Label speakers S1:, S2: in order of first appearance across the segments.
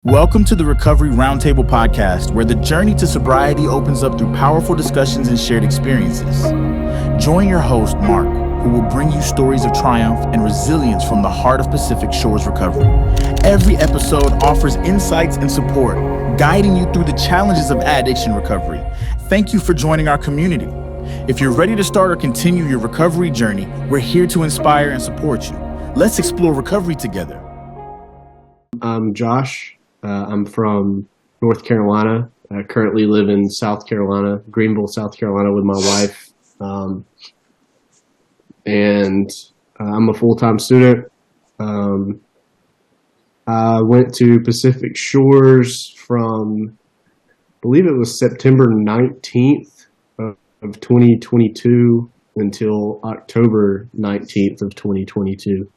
S1: Welcome to the Recovery Roundtable Podcast, where the journey to sobriety opens up through powerful discussions and shared experiences. Join your host, Mark, who will bring you stories of triumph and resilience from the heart of Pacific Shores recovery. Every episode offers insights and support, guiding you through the challenges of addiction recovery. Thank you for joining our community. If you're ready to start or continue your recovery journey, we're here to inspire and support you. Let's explore recovery together.
S2: I'm Josh. I'm from North Carolina. I currently live in South Carolina, Greenville, South Carolina, with my wife. And I'm a full-time student. I went to Pacific Shores from, I believe it was September 19th of 2022 until October 19th of 2022.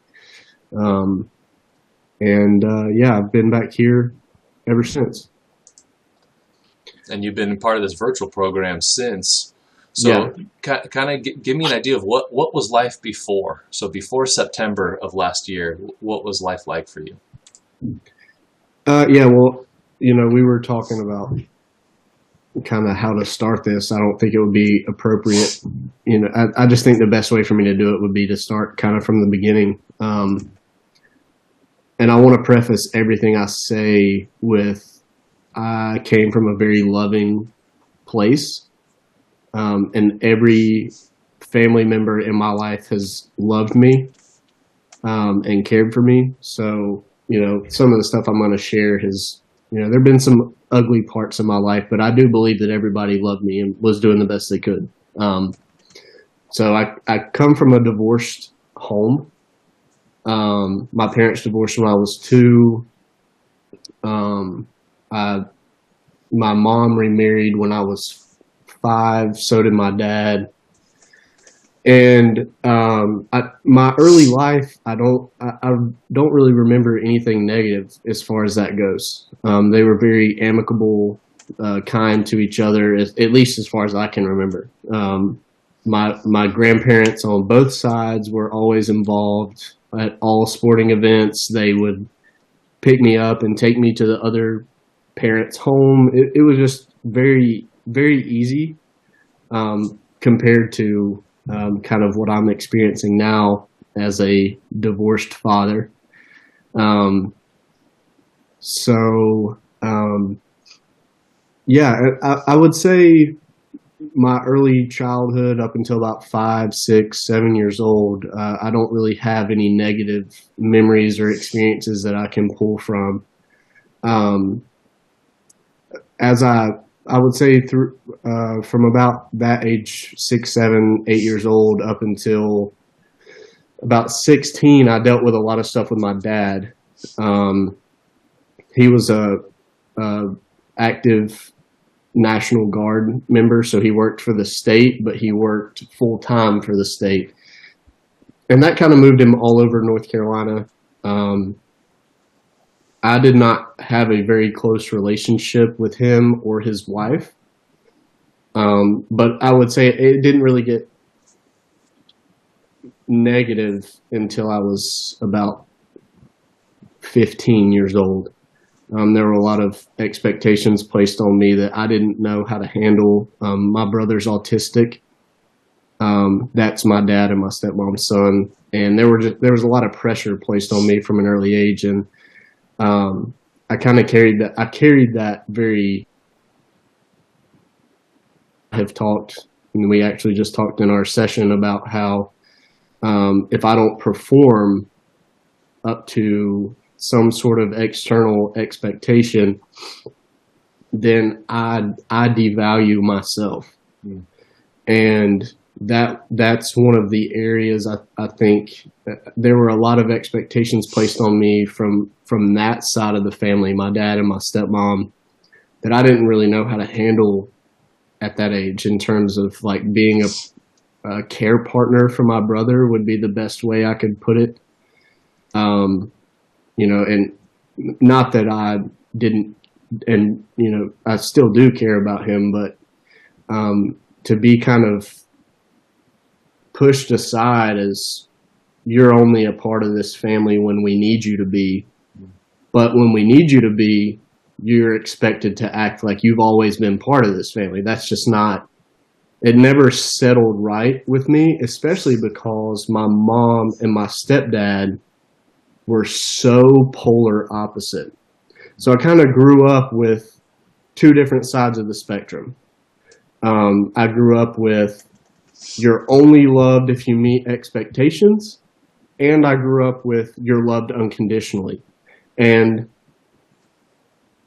S2: I've been back here ever since.
S3: And you've been part of this virtual program since. So kind of give me an idea of what was life before. So before September of last year, what was life like for you?
S2: We were talking about kind of how to start this. I don't think it would be appropriate. I just think the best way for me to do it would be to start kind of from the beginning. And I want to preface everything I say with, I came from a very loving place, and every family member in my life has loved me and cared for me. So, some of the stuff I'm going to share has, there have been some ugly parts of my life, but I do believe that everybody loved me and was doing the best they could. So I come from a divorced home. My parents divorced when I was 2. My mom remarried when I was 5. So did my dad. And my early life, I don't really remember anything negative as far as that goes. They were very amicable, kind to each other, at least as far as I can remember. My grandparents on both sides were always involved at all sporting events. They would pick me up and take me to the other parents' home. It was just very, very easy compared to kind of what I'm experiencing now as a divorced father. I would say my early childhood up until about 5, 6, 7 years old, I don't really have any negative memories or experiences that I can pull from. As I would say through from about that age, 6, 7, 8 years old up until about 16, I dealt with a lot of stuff with my dad. He was a active National Guard member, so he worked for the state, but he worked full time for the state, and that kind of moved him all over North Carolina. I did not have a very close relationship with him or his wife, but I would say it didn't really get negative until I was about 15 years old. There were a lot of expectations placed on me that I didn't know how to handle. My brother's autistic. That's my dad and my stepmom's son. And there was a lot of pressure placed on me from an early age. And I kind of carried that. I carried that very. I have talked, and we actually just talked in our session about how if I don't perform up to some sort of external expectation, then I devalue myself. And that's one of the areas I think there were a lot of expectations placed on me from that side of the family, my dad and my stepmom, that I didn't really know how to handle at that age, in terms of like being a care partner for my brother would be the best way I could put it. And not that I didn't, and, I still do care about him, but to be kind of pushed aside as you're only a part of this family when we need you to be, But when we need you to be, you're expected to act like you've always been part of this family. That's just not, it never settled right with me, especially because my mom and my stepdad were so polar opposite. So I kind of grew up with two different sides of the spectrum. I grew up with you're only loved if you meet expectations, and I grew up with you're loved unconditionally. And,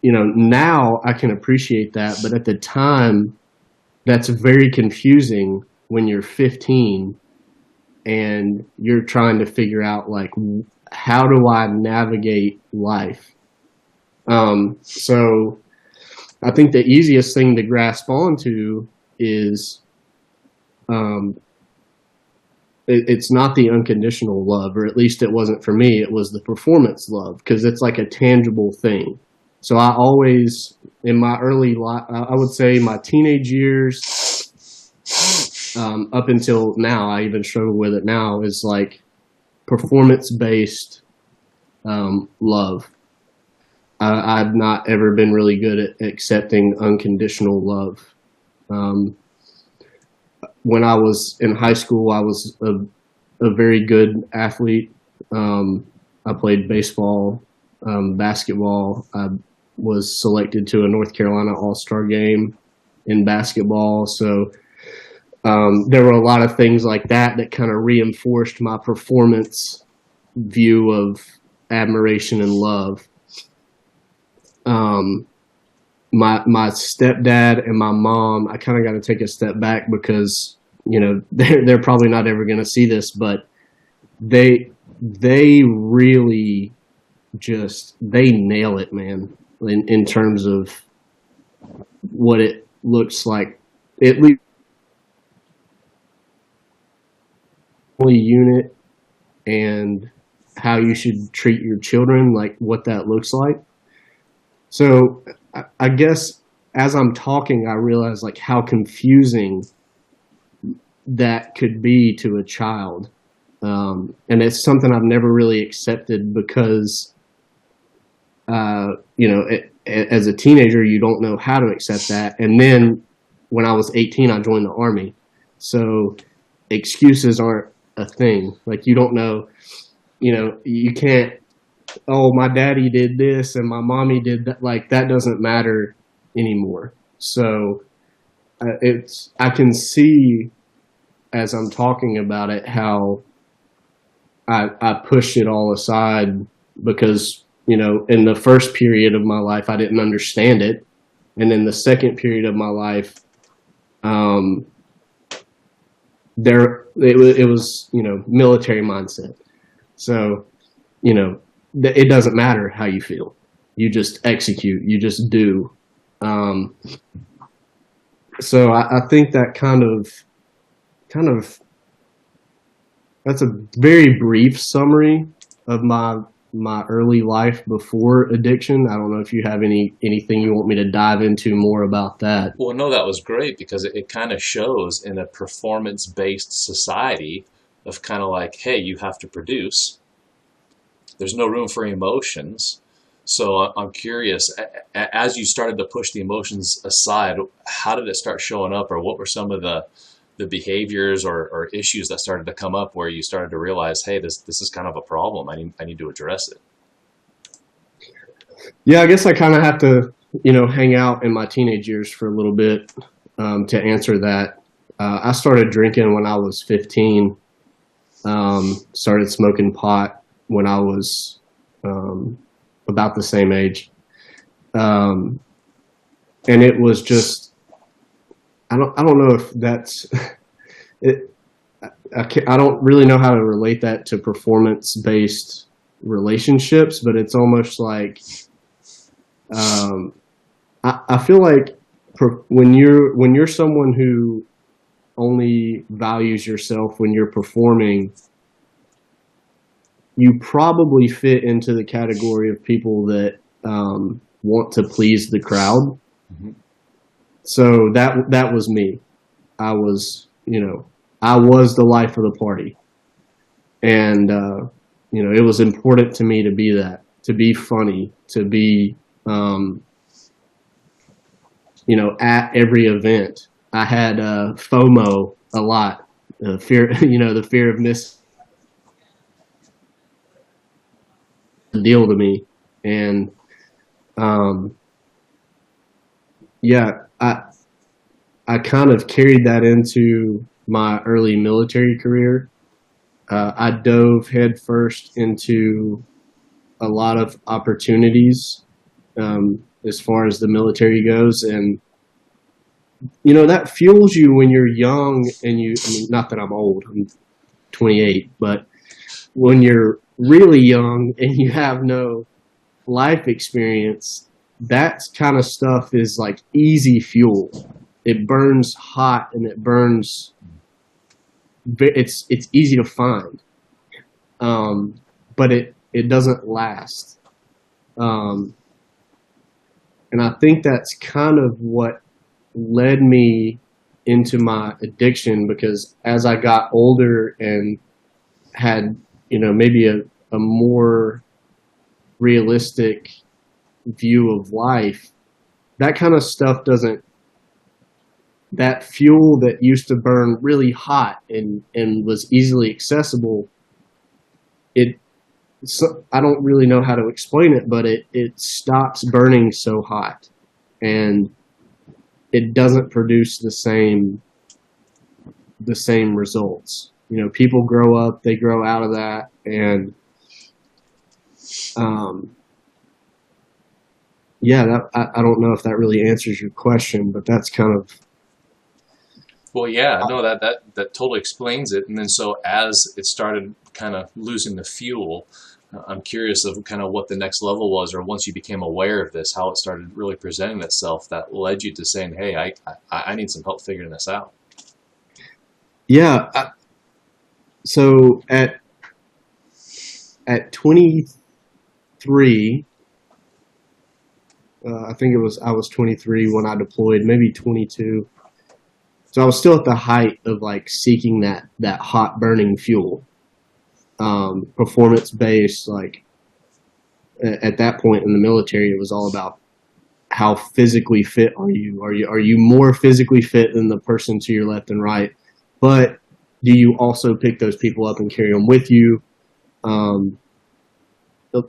S2: you know, now I can appreciate that, but at the time, that's very confusing when you're 15 and you're trying to figure out, like, how do I navigate life? So I think the easiest thing to grasp onto is it's not the unconditional love, or at least it wasn't for me. It was the performance love, because it's like a tangible thing. So I always, in my early life, I would say my teenage years, up until now, I even struggle with it now, is like performance-based love. I've not ever been really good at accepting unconditional love. When I was in high school, I was a very good athlete. I played baseball, basketball. I was selected to a North Carolina All-Star game in basketball. So there were a lot of things like that that kind of reinforced my performance view of admiration and love. My stepdad and my mom, I kind of got to take a step back because, you know, they're probably not ever going to see this, but they really just, they nail it, man, in terms of what it looks like. At least unit and how you should treat your children, like what that looks like. So I guess as I'm talking, I realize like how confusing that could be to a child. And it's something I've never really accepted because, you know, as a teenager, you don't know how to accept that. And then when I was 18, I joined the Army. So excuses aren't a thing. Like, you don't know, you know, you can't, oh, my daddy did this and my mommy did that. Like, that doesn't matter anymore. So I can see as I'm talking about it how I pushed it all aside because, you know, in the first period of my life, I didn't understand it. And in the second period of my life, it was, you know, military mindset. So, you know, it doesn't matter how you feel. You just execute. You just do. So I think that kind of that's a very brief summary of my early life before addiction. I don't know if you have anything you want me to dive into more about that.
S3: Well, no, that was great because it kind of shows in a performance-based society of kind of like, hey, you have to produce. There's no room for emotions. So I'm curious, as you started to push the emotions aside, how did it start showing up, or what were some of the behaviors or issues that started to come up where you started to realize, hey, this is kind of a problem. I need to address it?
S2: Yeah, I guess I kind of have to, you know, hang out in my teenage years for a little bit to answer that. I started drinking when I was 15, started smoking pot when I was about the same age. And it was just, I don't know if that's it. I don't really know how to relate that to performance-based relationships, but it's almost like I feel like when you're someone who only values yourself when you're performing, you probably fit into the category of people that want to please the crowd. Mm-hmm. So that was me. I was the life of the party. And, you know, it was important to me to be that. to be funny, to be, at every event. I had FOMO a lot, fear, the fear of missing the deal to me. And, I kind of carried that into my early military career. I dove headfirst into a lot of opportunities as far as the military goes. And, that fuels you when you're young and not that I'm old, I'm 28, but when you're really young and you have no life experience, that kind of stuff is like easy fuel. It burns hot and it's easy to find, but it doesn't last. And I think that's kind of what led me into my addiction, because as I got older and had, maybe a more realistic view of life, that kind of stuff that fuel that used to burn really hot and was easily accessible, I don't really know how to explain it, but it stops burning so hot, and it doesn't produce the same results. People grow up, they grow out of that, and I don't know if that really answers your question, but that's kind of.
S3: Well, yeah, no, that totally explains it. And then so as it started kind of losing the fuel, I'm curious of kind of what the next level was, or once you became aware of this, how it started really presenting itself that led you to saying, hey, I need some help figuring this out.
S2: Yeah. So at 23, I think I was 23 when I deployed, maybe 22. So I was still at the height of like seeking that hot burning fuel, performance based. Like at that point in the military, it was all about how physically fit are you? Are you more physically fit than the person to your left and right? But do you also pick those people up and carry them with you? A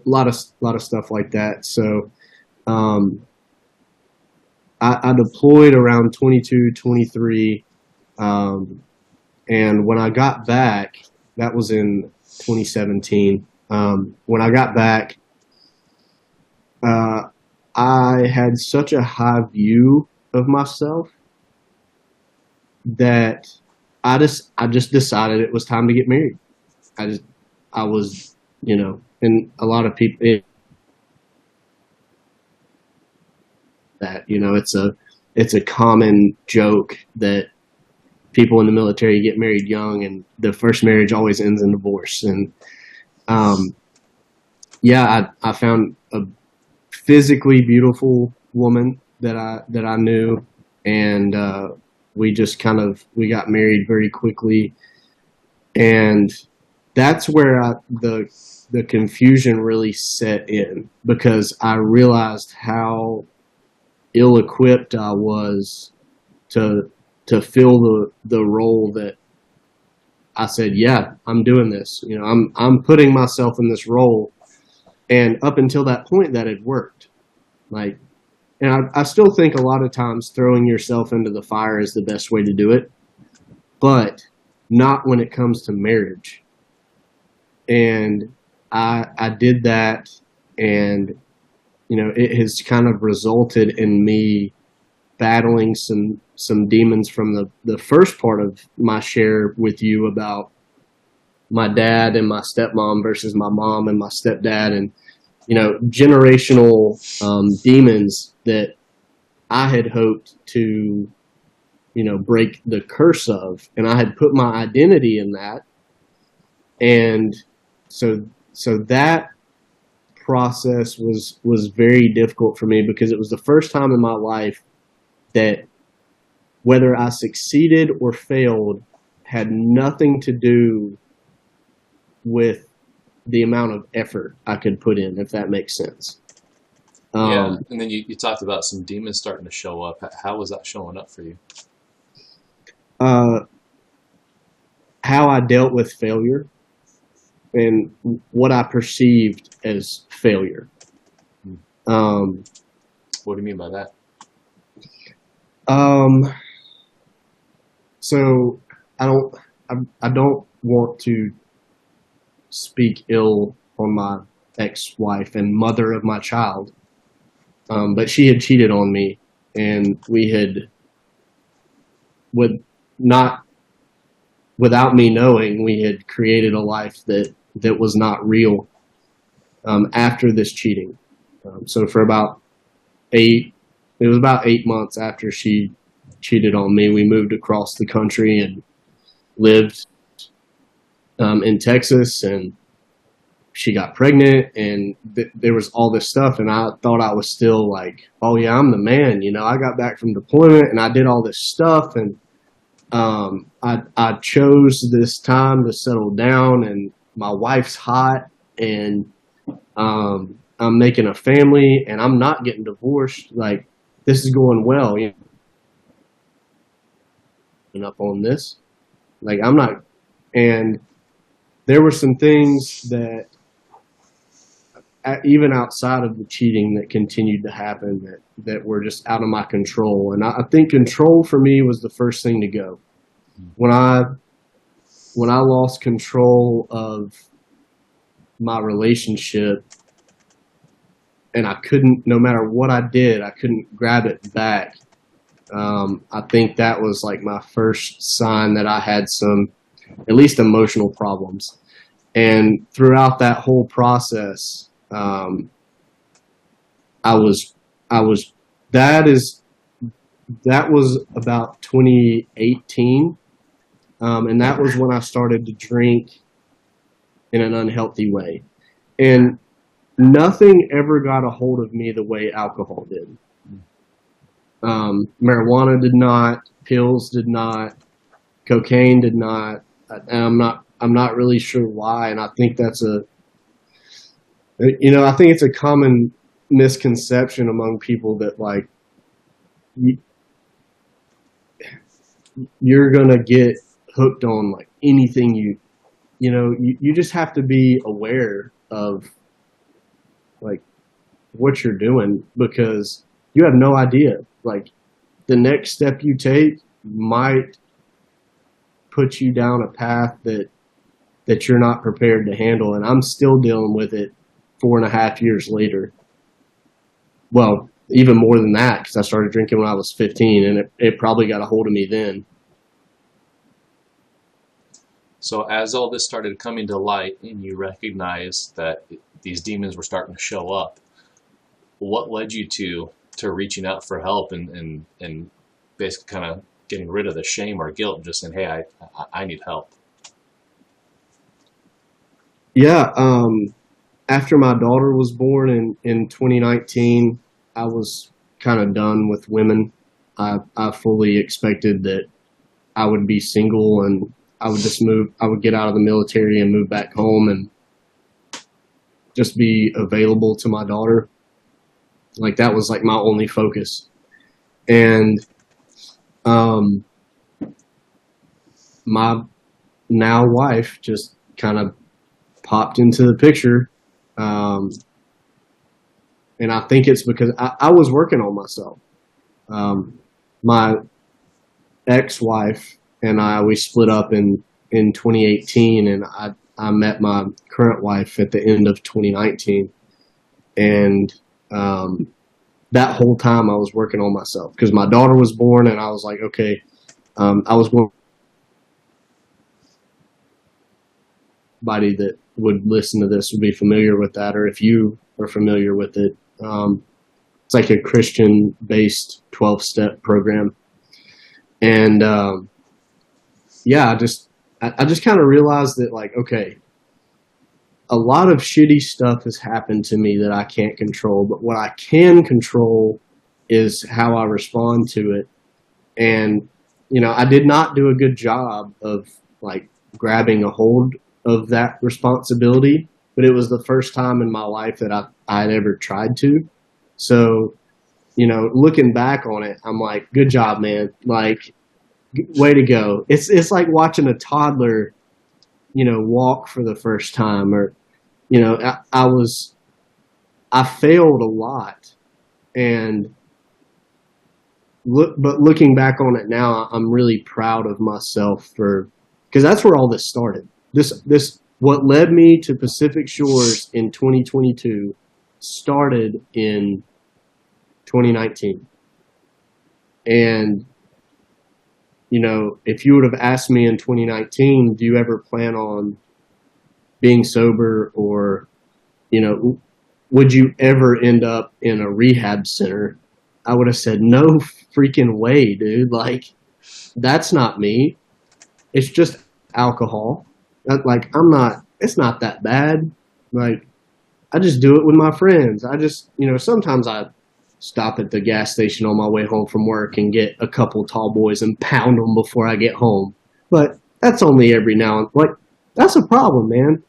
S2: lot of stuff like that. So I deployed around 22, 23. And when I got back, that was in 2017. When I got back, I had such a high view of myself that I just decided it was time to get married. I was, and a lot of people, it's a common joke that people in the military get married young, and the first marriage always ends in divorce. And I found a physically beautiful woman that I knew, and we got married very quickly. And that's where the confusion really set in, because I realized how ill-equipped I was to fill the role that I said, yeah, I'm doing this. I'm putting myself in this role. And up until that point, that had worked. And I still think a lot of times throwing yourself into the fire is the best way to do it, but not when it comes to marriage. And I did that, and it has kind of resulted in me battling some demons from the first part of my share with you about my dad and my stepmom versus my mom and my stepdad, and generational demons that I had hoped to break the curse of, and I had put my identity in that. And so that process was very difficult for me, because it was the first time in my life that whether I succeeded or failed had nothing to do with the amount of effort I could put in, if that makes sense.
S3: Yeah, and then you talked about some demons starting to show up. How was that showing up for you?
S2: How I dealt with failure and what I perceived as failure.
S3: What do you mean by that?
S2: So I don't want to speak ill on my ex-wife and mother of my child, but she had cheated on me, and we had, without me knowing, we had created a life that was not real after this cheating. So for about 8 months after she cheated on me, we moved across the country and lived in Texas, and she got pregnant, and there was all this stuff, and I thought I was still like, oh yeah, I'm the man, I got back from deployment and I did all this stuff, and I chose this time to settle down, and my wife's hot, and I'm making a family, and I'm not getting divorced. Like, this is going well. And up on this, like, I'm not. And there were some things that, even outside of the cheating, that continued to happen that were just out of my control. And I think control for me was the first thing to go. When I lost control of my relationship, and I couldn't, no matter what I did, I couldn't grab it back. I think that was like my first sign that I had some, at least emotional problems. And throughout that whole process, that was about 2018. And that was when I started to drink in an unhealthy way. And nothing ever got a hold of me the way alcohol did. Marijuana did not, pills did not, cocaine did not. And I'm not really sure why. And I think I think it's a common misconception among people that, like, you're going to get hooked on, like, anything you just have to be aware of, like, what you're doing, because you have no idea. Like, the next step you take might put you down a path that you're not prepared to handle. And I'm still dealing with it 4.5 years later. Well, even more than that, because I started drinking when I was 15, and it probably got a hold of me then.
S3: So as all this started coming to light and you recognized that these demons were starting to show up, what led you to reaching out for help and basically kind of getting rid of the shame or guilt and just saying, hey, I need help?
S2: Yeah. After my daughter was born in 2019, I was kind of done with women. I fully expected that I would be single, and I would get out of the military and move back home and just be available to my daughter. Like, that was like my only focus. And my now wife just kind of popped into the picture. And I think it's because I was working on myself. My ex-wife and we split up in 2018, and I met my current wife at the end of 2019. And that whole time I was working on myself, because my daughter was born, and I was like, okay, I was one somebody that would listen to this would be familiar with that, or if you are familiar with it, it's like a Christian-based 12-step program. And yeah, I just kind of realized that, like, okay, a lot of shitty stuff has happened to me that I can't control, but what I can control is how I respond to it. And, I did not do a good job of, like, grabbing a hold of that responsibility. but it was the first time in my life that I had ever tried to. So, looking back on it, I'm like, good job, man. Like, way to go. It's like watching a toddler, walk for the first time, or, I failed a lot, but looking back on it now, I'm really proud of myself because that's where all this started. What led me to Pacific Shores in 2022 started in 2019. And, if you would have asked me in 2019, do you ever plan on being sober, or, would you ever end up in a rehab center? I would have said, no freaking way, dude. Like, that's not me. It's just alcohol. Like, it's not that bad. Like, I just do it with my friends. I just, sometimes I stop at the gas station on my way home from work and get a couple tall boys and pound them before I get home. But that's only every now and like, that's a problem, man.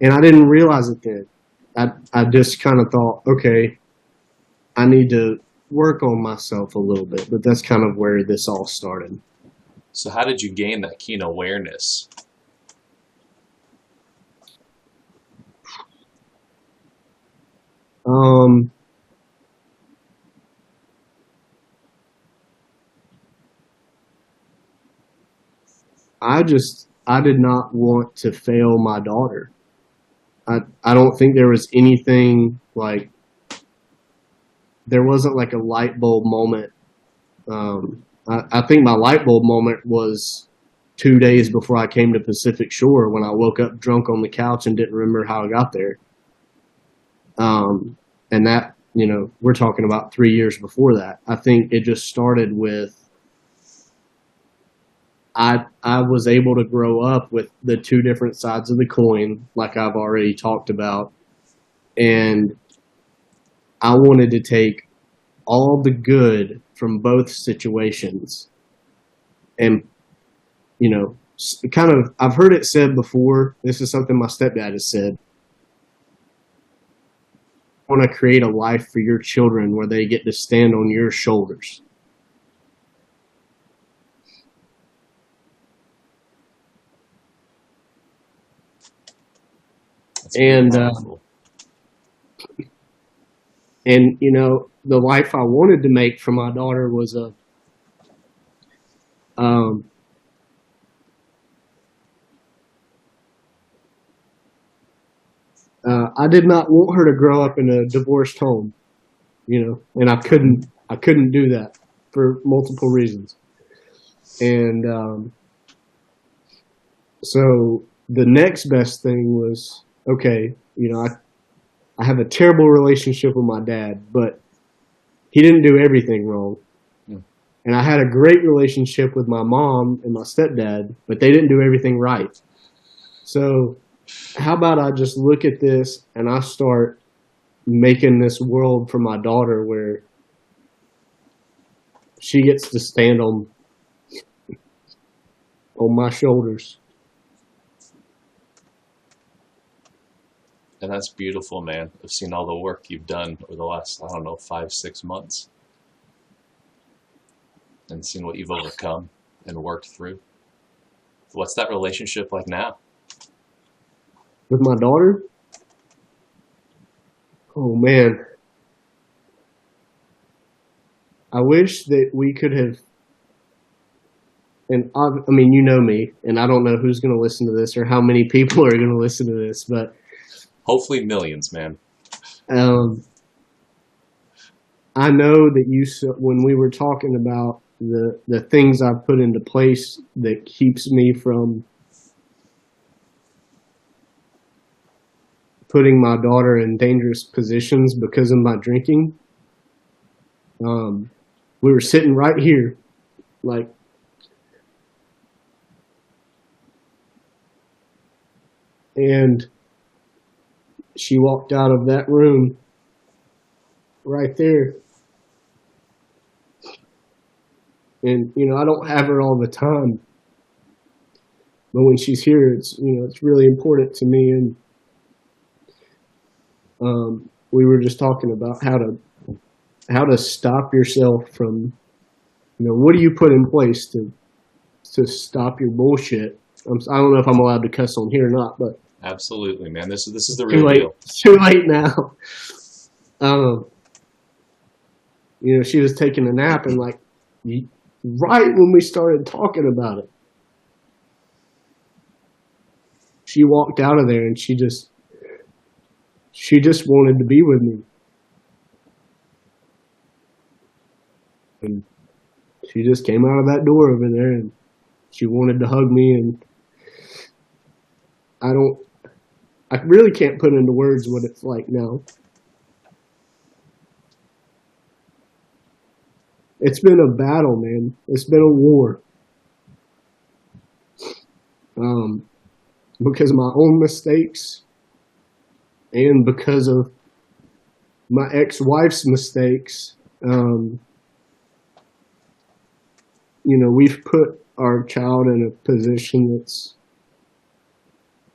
S2: And I didn't realize it then. I just kind of thought, okay, I need to work on myself a little bit. But that's kind of where this all started.
S3: So how did you gain that keen awareness?
S2: I did not want to fail my daughter. I don't think there was anything like, there wasn't like a light bulb moment. I think my light bulb moment was 2 days before I came to Pacific Shore, when I woke up drunk on the couch and didn't remember how I got there. And that, we're talking about 3 years before that. I think it just started with, I was able to grow up with the two different sides of the coin, like I've already talked about. And I wanted to take all the good from both situations. And, kind of, I've heard it said before, this is something my stepdad has said. I want to create a life for your children where they get to stand on your shoulders. And the life I wanted to make for my daughter was I did not want her to grow up in a divorced home, and I couldn't do that for multiple reasons. And so the next best thing was, okay, I have a terrible relationship with my dad, but he didn't do everything wrong. Yeah. And I had a great relationship with my mom and my stepdad, but they didn't do everything right. So how about I just look at this and I start making this world for my daughter where she gets to stand on my shoulders.
S3: And that's beautiful, man. I've seen all the work you've done over the last, 5-6 months. And seen what you've overcome and worked through. What's that relationship like now?
S2: With my daughter? Oh, man. I wish that we could have, and I mean, you know me, and I don't know who's going to listen to this or how many people are going to listen to this, but
S3: hopefully millions, man.
S2: I know that when we were talking about the things I've put into place that keeps me from putting my daughter in dangerous positions because of my drinking, we were sitting right here, like, and she walked out of that room right there. And, I don't have her all the time, but when she's here, it's really important to me. And we were just talking about how to stop yourself from, what do you put in place to stop your bullshit? I don't know if I'm allowed to cuss on here or not, but
S3: absolutely, man. This is the
S2: too
S3: real
S2: late.
S3: deal.
S2: It's too late now. She was taking a nap, and right when we started talking about it, she walked out of there, and she just wanted to be with me. And she just came out of that door over there, and she wanted to hug me, and I really can't put into words what it's like now. It's been a battle, man. It's been a war. Because of my own mistakes and because of my ex-wife's mistakes, we've put our child in a position that's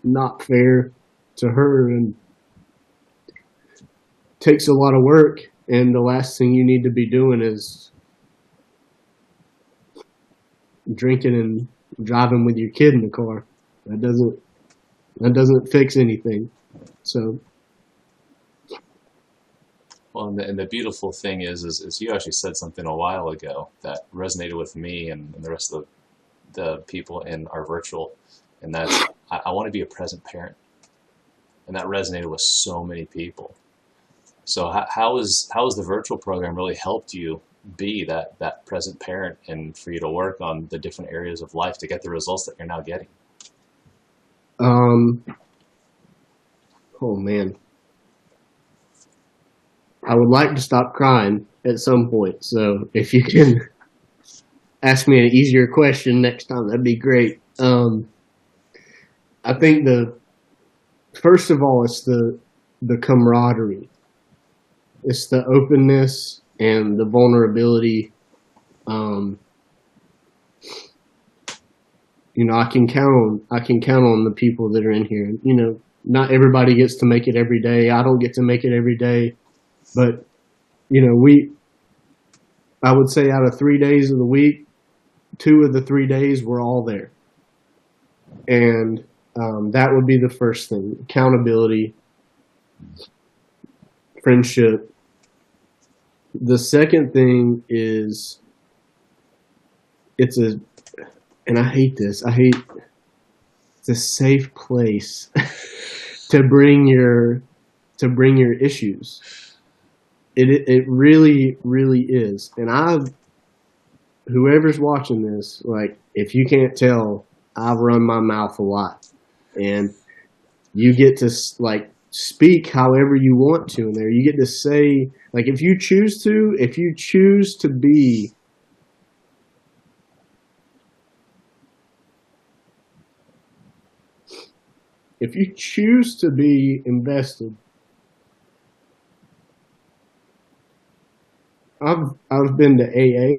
S2: not fair to her, and takes a lot of work, and the last thing you need to be doing is drinking and driving with your kid in the car. That doesn't fix anything. So,
S3: well, and the beautiful thing is you actually said something a while ago that resonated with me and the rest of the people in our virtual, and that's I want to be a present parent, and that resonated with so many people. So how has the virtual program really helped you be that present parent, and for you to work on the different areas of life to get the results that you're now getting?
S2: Oh man, I would like to stop crying at some point. So if you can ask me an easier question next time, that'd be great. I think first of all, it's the camaraderie. It's the openness and the vulnerability. I can count on the people that are in here. Not everybody gets to make it every day. I don't get to make it every day, but I would say out of 3 days of the week, 2 of the 3 days we're all there, and that would be the first thing: accountability, friendship. The second thing is and I hate this. It's a safe place to bring your issues. It really, really is. And whoever's watching this, if you can't tell, I've run my mouth a lot, and you get to speak however you want to in there. You get to say, if you choose to be invested. I've been to AA,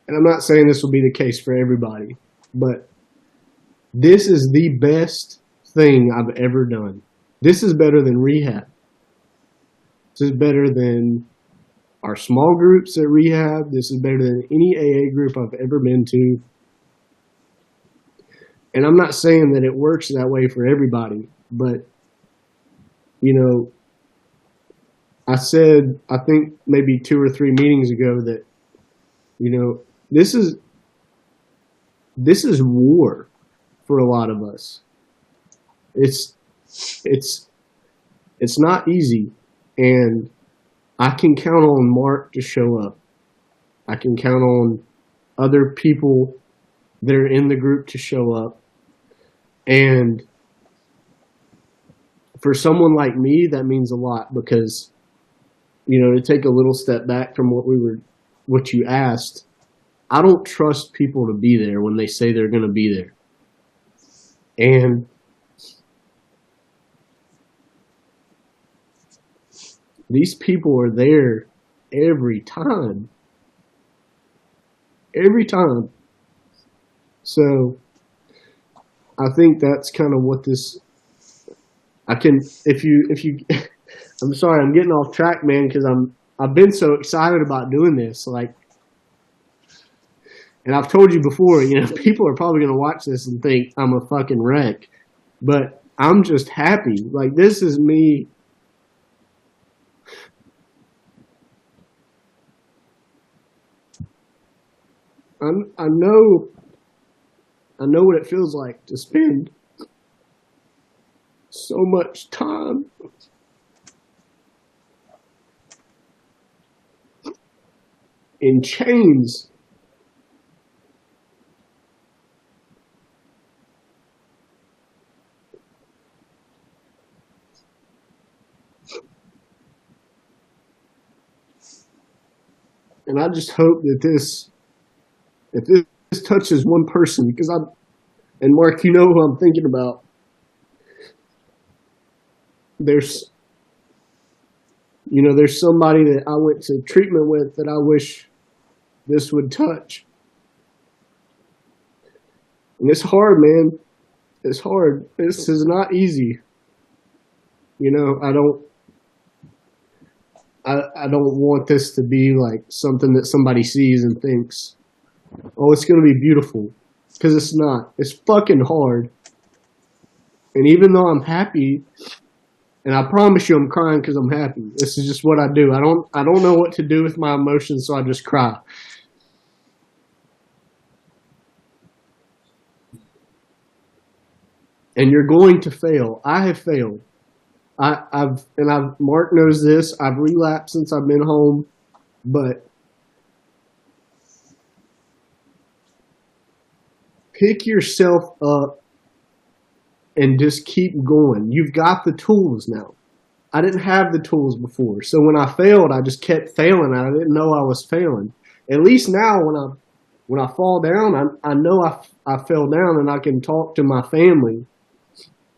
S2: and I'm not saying this will be the case for everybody, but this is the best thing I've ever done. This is better than rehab. This is better than our small groups at rehab. This is better than any AA group I've ever been to. And I'm not saying that it works that way for everybody, but, I said, I think maybe 2 or 3 meetings ago that, this is war for a lot of us. It's not easy, and I can count on Mark to show up. I can count on other people that are in the group to show up. And for someone like me, that means a lot, because, to take a little step back from what you asked, I don't trust people to be there when they say they're going to be there. And these people are there every time. Every time. So I think that's kind of what this. If you, I'm sorry, I'm getting off track, man, because I've been so excited about doing this, like, and I've told you before, people are probably gonna watch this and think I'm a fucking wreck, but I'm just happy. Like, this is me. I know what it feels like to spend so much time in chains. And I just hope that if this touches one person, because and Mark, you know who I'm thinking about. There's somebody that I went to treatment with that I wish this would touch. And it's hard, man. It's hard. This is not easy. I don't want this to be like something that somebody sees and thinks, oh, it's going to be beautiful. Because it's not. It's fucking hard. And even though I'm happy, and I promise you I'm crying because I'm happy. This is just what I do. I don't know what to do with my emotions, so I just cry. And you're going to fail. I have failed. Mark knows this. I've relapsed since I've been home, but pick yourself up and just keep going. You've got the tools now. I didn't have the tools before. So when I failed, I just kept failing. I didn't know I was failing. At least now when I fall down, I know I fell down and I can talk to my family,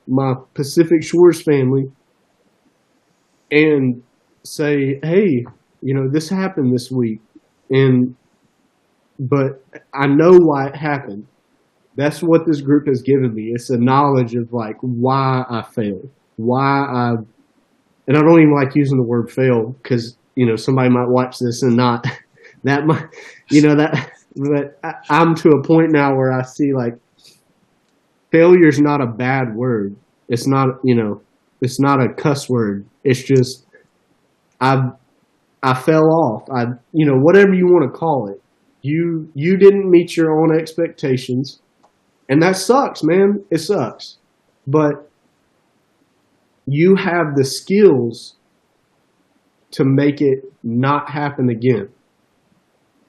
S2: my Pacific Shores family, and say, hey, this happened this week. But I know why it happened. That's what this group has given me. It's a knowledge of like why I failed, and I don't even like using the word fail because somebody might watch this and not that might but I'm to a point now where I see like failure's not a bad word. It's not it's not a cuss word. It's just I fell off. Whatever you want to call it. You didn't meet your own expectations. And that sucks, man. It sucks. But you have the skills to make it not happen again.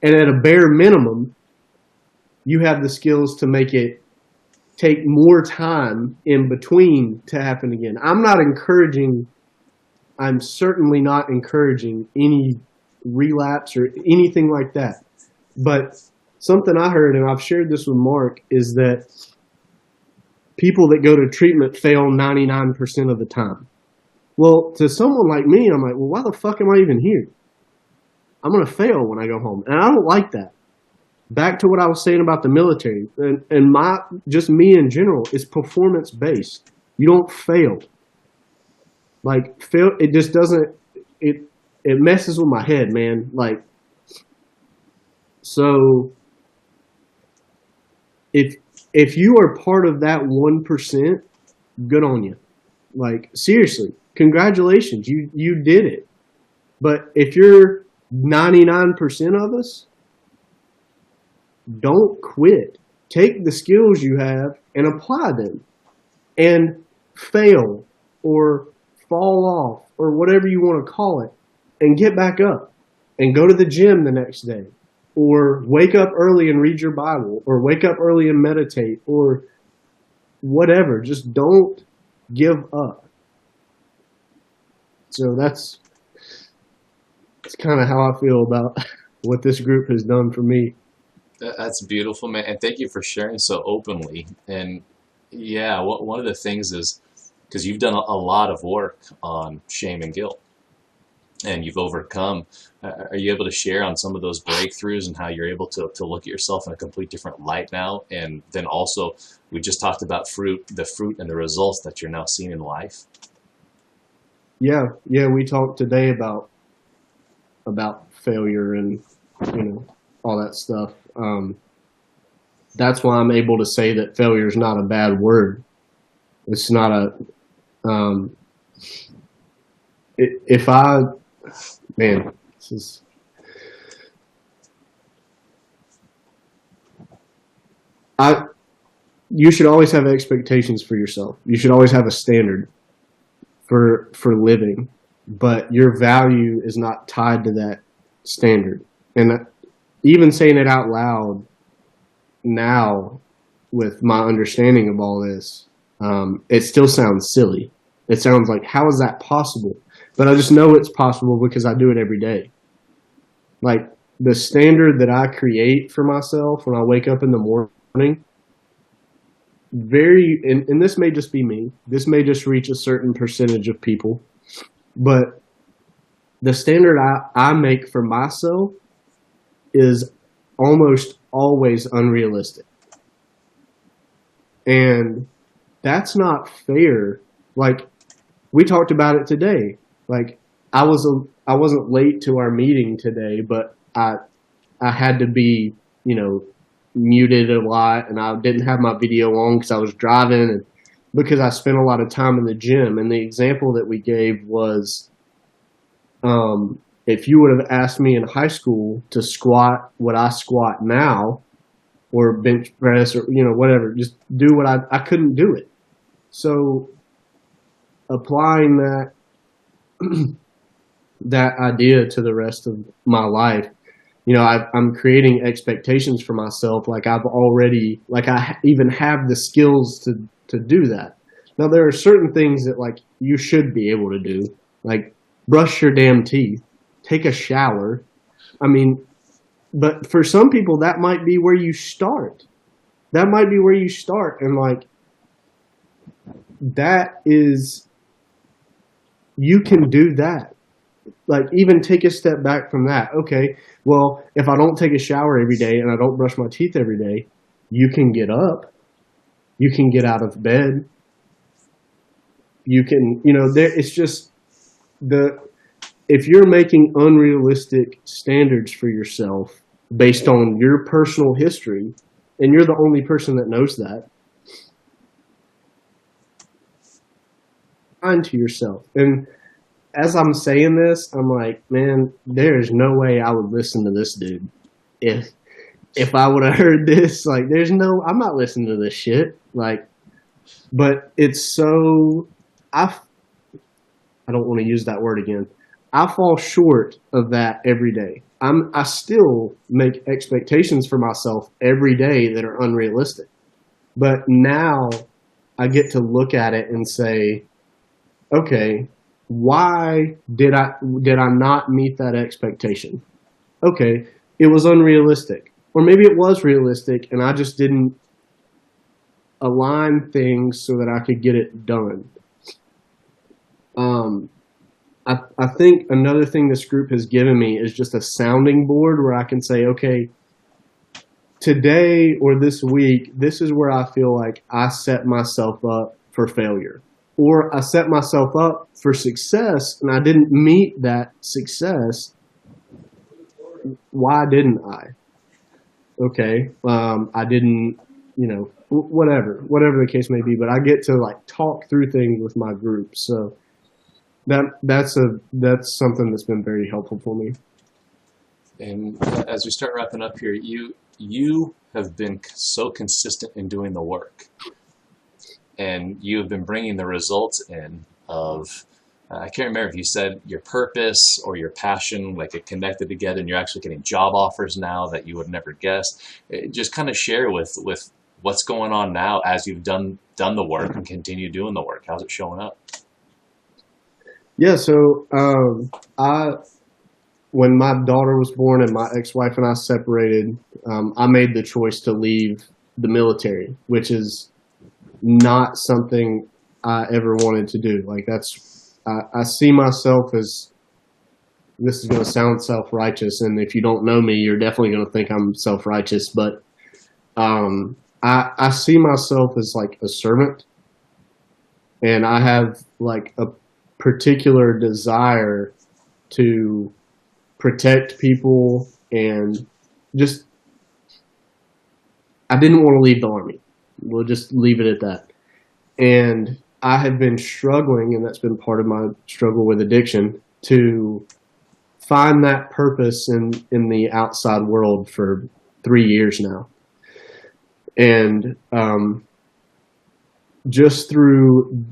S2: And at a bare minimum, you have the skills to make it take more time in between to happen again. I'm certainly not encouraging any relapse or anything like that. But something I heard, and I've shared this with Mark, is that people that go to treatment fail 99% of the time. Well, to someone like me, I'm like, well, why the fuck am I even here? I'm going to fail when I go home. And I don't like that. Back to what I was saying about the military, and just me in general, is performance-based. You don't fail. Like, fail, it just doesn't, it messes with my head, man. Like, so if you are part of that 1%, good on you. Like, seriously, congratulations, you did it. But if you're 99% of us, don't quit. Take the skills you have and apply them. And fail or fall off or whatever you want to call it and get back up and go to the gym the next day. Or wake up early and read your Bible, or wake up early and meditate, or whatever. Just don't give up. So that's kind of how I feel about what this group has done for me.
S3: That's beautiful, man. And thank you for sharing so openly. And yeah, one of the things is, because you've done a lot of work on shame and guilt. and you've overcome. Are you able to share on some of those breakthroughs and how you're able to look at yourself in a complete different light now? And then also, we just talked about the fruit and the results that you're now seeing in life.
S2: Yeah, we talked today about failure and all that stuff. That's why I'm able to say that failure is not a bad word. It's not a if I man, this is you should always have expectations for yourself. You should always have a standard for living, but your value is not tied to that standard. And even saying it out loud now, with my understanding of all this, it still sounds silly. It sounds like, how is that possible? But I just know it's possible because I do it every day. Like, the standard that I create for myself when I wake up in the morning, and this may just be me, this may just reach a certain percentage of people, but the standard I make for myself is almost always unrealistic. And that's not fair. Like, we talked about it today. Like, I wasn't late to our meeting today, but I had to be, muted a lot, and I didn't have my video on because I was driving and because I spent a lot of time in the gym. And the example that we gave was, if you would have asked me in high school to squat what I squat now, or bench press, or whatever, just do what I couldn't do it. So applying that idea to the rest of my life, I'm creating expectations for myself. Like I even have the skills to do that. Now there are certain things that like you should be able to do, like brush your damn teeth, take a shower. I mean, but for some people that might be where you start. And like, that is, you can do that. Like, even take a step back from that. Okay, well, if I don't take a shower every day and I don't brush my teeth every day, you can get up. You can get out of bed. You can, it's just if you're making unrealistic standards for yourself based on your personal history, and you're the only person that knows that, kind to yourself. And as I'm saying this, I'm like, man, there is no way I would listen to this dude. If I would have heard this, like, I'm not listening to this shit. Like, but it's so, I don't want to use that word again. I fall short of that every day. I still make expectations for myself every day that are unrealistic. But now I get to look at it and say, okay, why did I not meet that expectation? Okay, it was unrealistic. Or maybe it was realistic and I just didn't align things so that I could get it done. I think another thing this group has given me is just a sounding board where I can say, okay, today or this week, this is where I feel like I set myself up for failure. Or I set myself up for success and I didn't meet that success. Why didn't I? Okay, I didn't, whatever the case may be, but I get to like talk through things with my group. So that's something that's been very helpful for me.
S3: And as we start wrapping up here, you have been so consistent in doing the work, and you have been bringing the results in of, I can't remember if you said your purpose or your passion, like it connected together, and you're actually getting job offers now that you would never guess. Just kind of share with what's going on now as you've done the work and continue doing the work. How's it showing up?
S2: Yeah, so when my daughter was born and my ex-wife and I separated, I made the choice to leave the military, which is not something I ever wanted to do. Like, I see myself as this is going to sound self-righteous, and if you don't know me, you're definitely going to think I'm self-righteous, but I see myself as like a servant, and I have like a particular desire to protect people, and just, I didn't want to leave the Army. We'll just leave it at that. And I have been struggling, and that's been part of my struggle with addiction, to find that purpose in the outside world for 3 years now. And just through,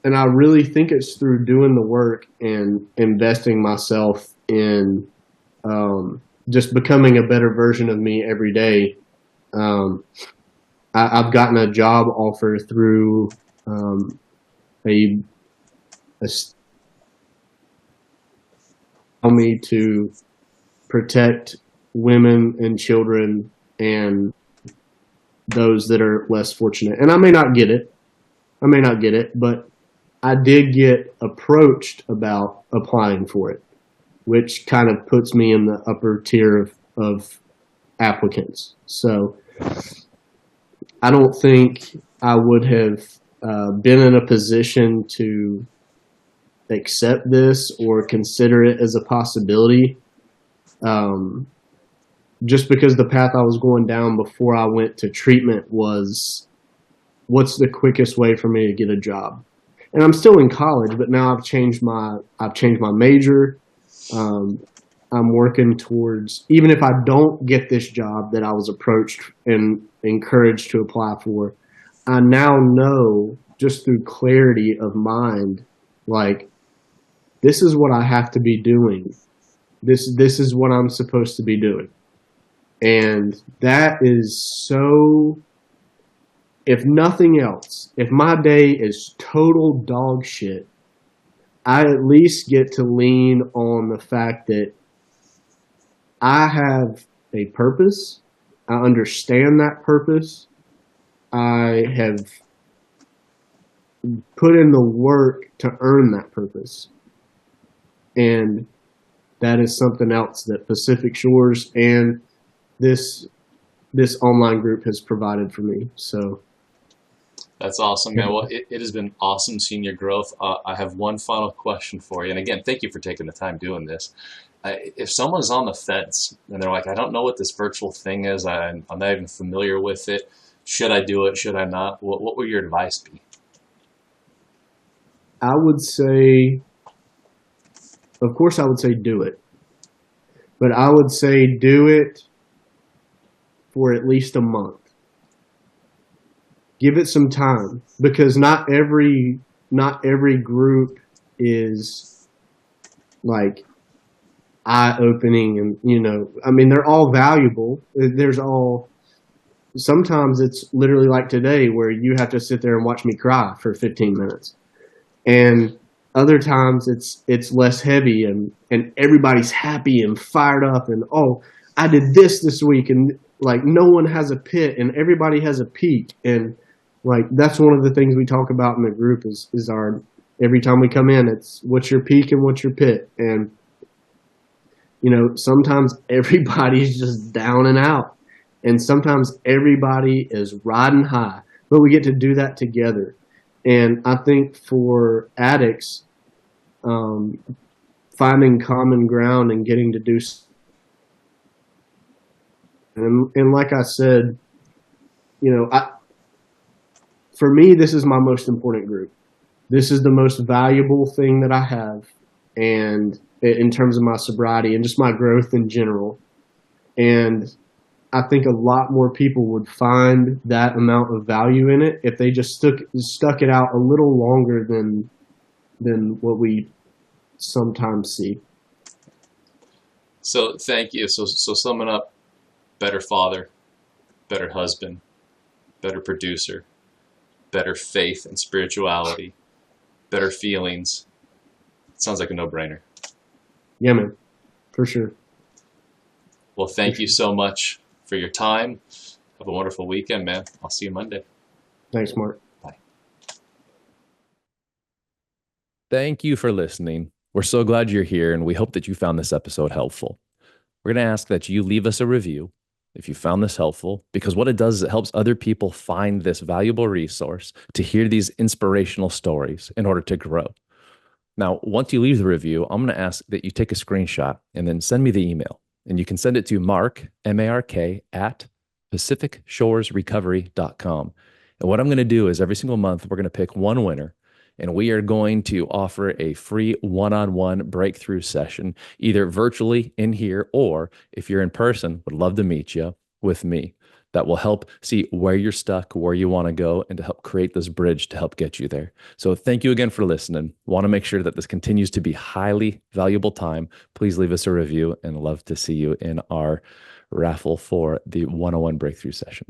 S2: and I really think it's through doing the work and investing myself in just becoming a better version of me every day. I've gotten a job offer through a allow me to protect women and children and those that are less fortunate. And I may not get it, but I did get approached about applying for it, which kind of puts me in the upper tier of applicants. So I don't think I would have been in a position to accept this or consider it as a possibility, just because the path I was going down before I went to treatment was, what's the quickest way for me to get a job? And I'm still in college, but now I've changed my major. I'm working towards, even if I don't get this job that I was approached and encouraged to apply for, I now know, just through clarity of mind, like, this is what I have to be doing. This is what I'm supposed to be doing. And that is so, if nothing else, if my day is total dog shit, I at least get to lean on the fact that I have a purpose. I understand that purpose. I have put in the work to earn that purpose. And that is something else that Pacific Shores and this online group has provided for me. So
S3: that's awesome, man. Well, it has been awesome seeing your growth. I have one final question for you. And again, thank you for taking the time doing this. If someone's on the fence and they're like, I don't know what this virtual thing is, I'm not even familiar with it, should I do it, should I not? What would your advice be?
S2: I would say, of course I would say do it. But I would say do it for at least a month. Give it some time, because not every group is like eye-opening, and I mean, they're all valuable. Sometimes it's literally like today, where you have to sit there and watch me cry for 15 minutes. And other times it's less heavy, and everybody's happy and fired up, and, oh, I did this week, and like no one has a pit and everybody has a peak. And like, that's one of the things we talk about in the group is our, every time we come in, it's what's your peak and what's your pit. And sometimes everybody's just down and out, and sometimes everybody is riding high, but we get to do that together. And I think for addicts, finding common ground and getting to do, and like I said, for me, this is my most important group. This is the most valuable thing that I have, and in terms of my sobriety and just my growth in general. And I think a lot more people would find that amount of value in it if they just stuck it out a little longer than what we sometimes see.
S3: So thank you. So summing up, better father, better husband, better producer, better faith and spirituality, better feelings. Sounds like a no-brainer.
S2: Yeah, man, for sure.
S3: Well, thank you so much for your time. Have a wonderful weekend, man. I'll see you Monday.
S2: Thanks, Mark.
S3: Bye.
S4: Thank you for listening. We're so glad you're here, and we hope that you found this episode helpful. We're going to ask that you leave us a review if you found this helpful, because what it does is it helps other people find this valuable resource to hear these inspirational stories in order to grow. Now, once you leave the review, I'm going to ask that you take a screenshot and then send me the email. And you can send it to Mark, M-A-R-K, at PacificShoresRecovery.com. And what I'm going to do is every single month, we're going to pick one winner, and we are going to offer a free one-on-one breakthrough session, either virtually in here, or if you're in person, would love to meet you with me. That will help see where you're stuck, where you want to go, and to help create this bridge to help get you there. So thank you again for listening. Want to make sure that this continues to be highly valuable time. Please leave us a review, and love to see you in our raffle for the 101 breakthrough session.